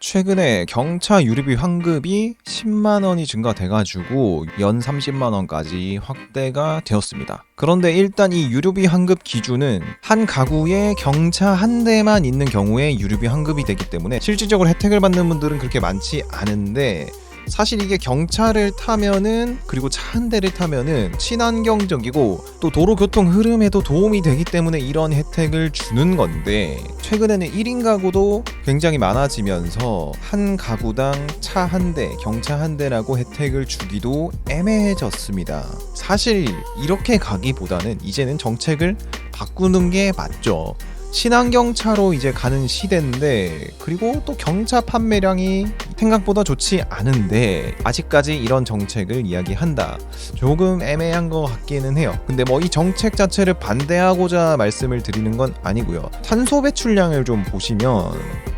최근에 경차 유류비 환급이 10만원이 증가돼가지고 연 30만원까지 확대가 되었습니다. 그런데 일단 이 유류비 환급 기준은 한 가구에 경차 한 대만 있는 경우에 유류비 환급이 되기 때문에 실질적으로 혜택을 받는 분들은 그렇게 많지 않은데, 사실 이게 경차를 타면은, 그리고 차 한 대를 타면은 친환경적이고 또 도로 교통 흐름에도 도움이 되기 때문에 이런 혜택을 주는 건데, 최근에는 1인 가구도 굉장히 많아지면서 한 가구당 차 한 대, 경차 한 대라고 혜택을 주기도 애매해졌습니다. 사실 이렇게 가기보다는 이제는 정책을 바꾸는 게 맞죠. 친환경차로 이제 가는 시대인데, 그리고 또 경차 판매량이 생각보다 좋지 않은데 아직까지 이런 정책을 이야기한다, 조금 애매한 것 같기는 해요. 근데 뭐 이 정책 자체를 반대하고자 말씀을 드리는 건 아니고요. 탄소 배출량을 좀 보시면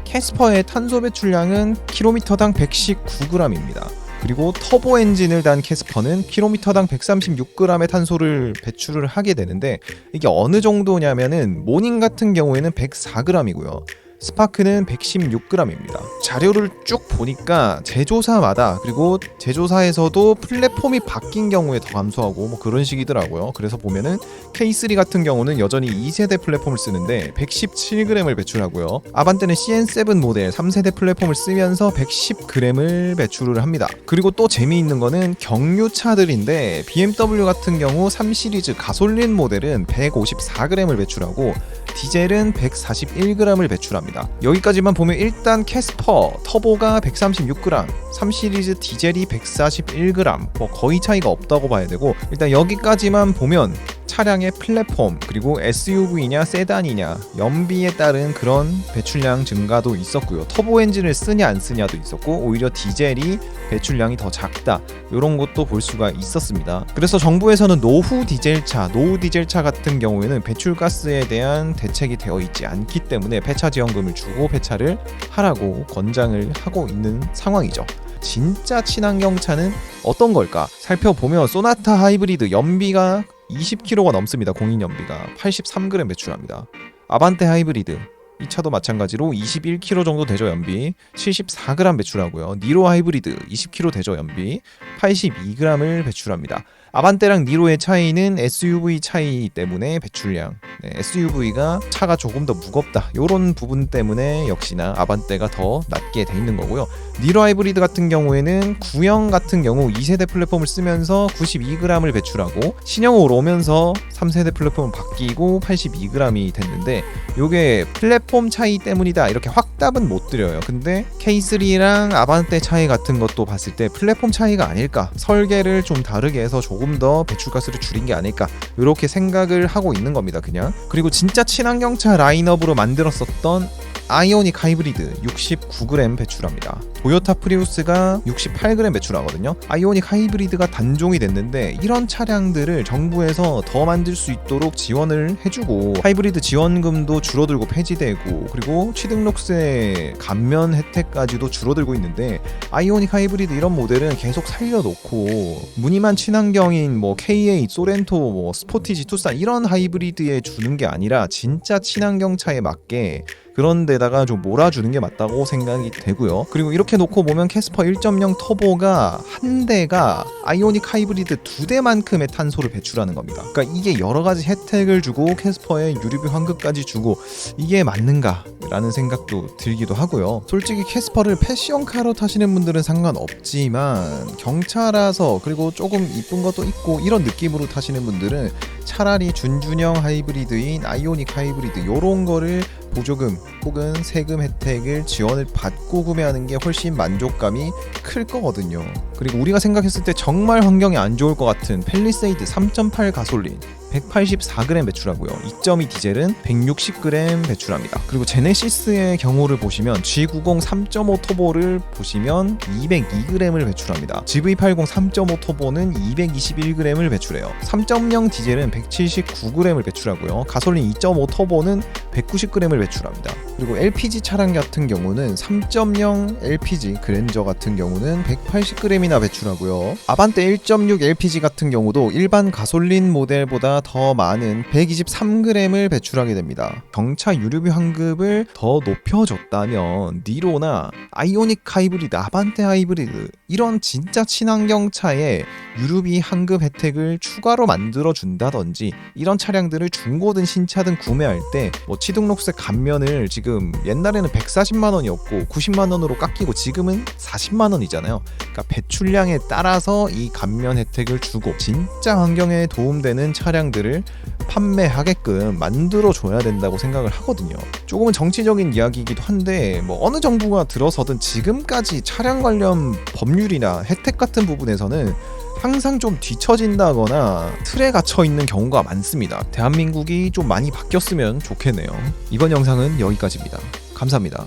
캐스퍼의 탄소 배출량은 킬로미터당 119g입니다. 그리고 터보 엔진을 단 캐스퍼는 킬로미터당 136g의 탄소를 배출을 하게 되는데, 이게 어느 정도냐면은 모닝 같은 경우에는 104g이고요. 스파크는 116g입니다. 자료를 쭉 보니까 제조사마다, 그리고 제조사에서도 플랫폼이 바뀐 경우에 더 감소하고 뭐 그런 식이더라고요. 그래서 보면은 K3 같은 경우는 여전히 2세대 플랫폼을 쓰는데 117g을 배출하고요. 아반떼는 CN7 모델 3세대 플랫폼을 쓰면서 110g을 배출을 합니다. 그리고 또 재미있는 거는 경유차들인데 BMW 같은 경우 3시리즈 가솔린 모델은 154g을 배출하고 디젤은 141g을 배출합니다. 여기까지만 보면 일단 캐스퍼 터보가 136g, 3시리즈 디젤이 141g, 뭐 거의 차이가 없다고 봐야 되고, 일단 여기까지만 보면 차량의 플랫폼, 그리고 SUV냐 세단이냐 연비에 따른 그런 배출량 증가도 있었고요. 터보 엔진을 쓰냐 안 쓰냐도 있었고, 오히려 디젤이 배출량이 더 작다, 이런 것도 볼 수가 있었습니다. 그래서 정부에서는 노후 디젤차 같은 경우에는 배출가스에 대한 대책이 되어 있지 않기 때문에 폐차 지원금을 주고 폐차를 하라고 권장을 하고 있는 상황이죠. 진짜 친환경차는 어떤 걸까? 살펴보면 소나타 하이브리드 연비가 20km가 넘습니다. 공인 연비가 83g 배출합니다. 아반떼 하이브리드 이 차도 마찬가지로 21km 정도 되죠. 연비 74g 배출하고요. 니로 하이브리드 20km 되죠. 연비 82g을 배출합니다. 아반떼랑 니로의 차이는 SUV 차이 때문에 배출량, SUV가 차가 조금 더 무겁다, 이런 부분 때문에 역시나 아반떼가 더 낮게 돼 있는 거고요. 니로 하이브리드 같은 경우에는 구형 같은 경우 2세대 플랫폼을 쓰면서 92g을 배출하고, 신형으로 오면서 3세대 플랫폼을 바뀌고 82g이 됐는데, 요게 플랫폼 차이 때문이다 이렇게 확답은 못 드려요. 근데 K3랑 아반떼 차이 같은 것도 봤을 때 플랫폼 차이가 아닐까, 설계를 좀 다르게 해서 조금 더 배출가스를 줄인 게 아닐까, 이렇게 생각을 하고 있는 겁니다. 그냥. 그리고 진짜 친환경차 라인업으로 만들었었던 아이오닉 하이브리드 69g 배출합니다. 토요타 프리우스가 68g 배출하거든요. 아이오닉 하이브리드가 단종이 됐는데, 이런 차량들을 정부에서 더 만들 수 있도록 지원을 해주고, 하이브리드 지원금도 줄어들고 폐지되고, 그리고 취등록세 감면 혜택까지도 줄어들고 있는데, 아이오닉 하이브리드 이런 모델은 계속 살려놓고 무늬만 친환경인 뭐 K8, 소렌토, 뭐 스포티지, 투싼 이런 하이브리드에 주는 게 아니라 진짜 친환경차에 맞게 그런 데다가 좀 몰아주는 게 맞다고 생각이 되고요. 그리고 이렇게 놓고 보면 캐스퍼 1.0 터보가 한 대가 아이오닉 하이브리드 2대만큼의 탄소를 배출하는 겁니다. 그러니까 이게 여러 가지 혜택을 주고 캐스퍼에 유류비 환급까지 주고 이게 맞는가? 라는 생각도 들기도 하고요. 솔직히 캐스퍼를 패션카로 타시는 분들은 상관없지만 경차라서, 그리고 조금 이쁜 것도 있고 이런 느낌으로 타시는 분들은 차라리 준준형 하이브리드인 아이오닉 하이브리드 요런 거를 보조금 혹은 세금 혜택을 지원을 받고 구매하는 게 훨씬 만족감이 클 거거든요. 그리고 우리가 생각했을 때 정말 환경이 안 좋을 것 같은 팰리세이드 3.8 가솔린 184g 배출하고요. 2.2 디젤은 160g 배출합니다. 그리고 제네시스의 경우를 보시면 G90 3.5 터보를 보시면 202g을 배출합니다. GV80 3.5 터보는 221g을 배출해요. 3.0 디젤은 179g을 배출하고요. 가솔린 2.5 터보는 190g을 배출합니다. 그리고 LPG 차량 같은 경우는 3.0 LPG 그랜저 같은 경우는 180g이나 배출하고요. 아반떼 1.6 LPG 같은 경우도 일반 가솔린 모델보다 더 많은 123g을 배출하게 됩니다. 경차 유류비 환급을 더 높여줬다면 니로나 아이오닉 하이브리드, 아반떼 하이브리드 이런 진짜 친환경차에 유류비 환급 혜택을 추가로 만들어 준다든지, 이런 차량들을 중고든 신차든 구매할 때 뭐 취등록세 감면을 지금 옛날에는 140만 원이었고 90만 원으로 깎이고 지금은 40만 원이잖아요. 그러니까 배출량에 따라서 이 감면 혜택을 주고 진짜 환경에 도움되는 차량들을 판매하게끔 만들어 줘야 된다고 생각을 하거든요. 조금은 정치적인 이야기이기도 한데 뭐 어느 정부가 들어서든 지금까지 차량 관련 법률이나 혜택 같은 부분에서는 항상 좀 뒤처진다거나 틀에 갇혀 있는 경우가 많습니다. 대한민국이 좀 많이 바뀌었으면 좋겠네요. 이번 영상은 여기까지입니다. 감사합니다.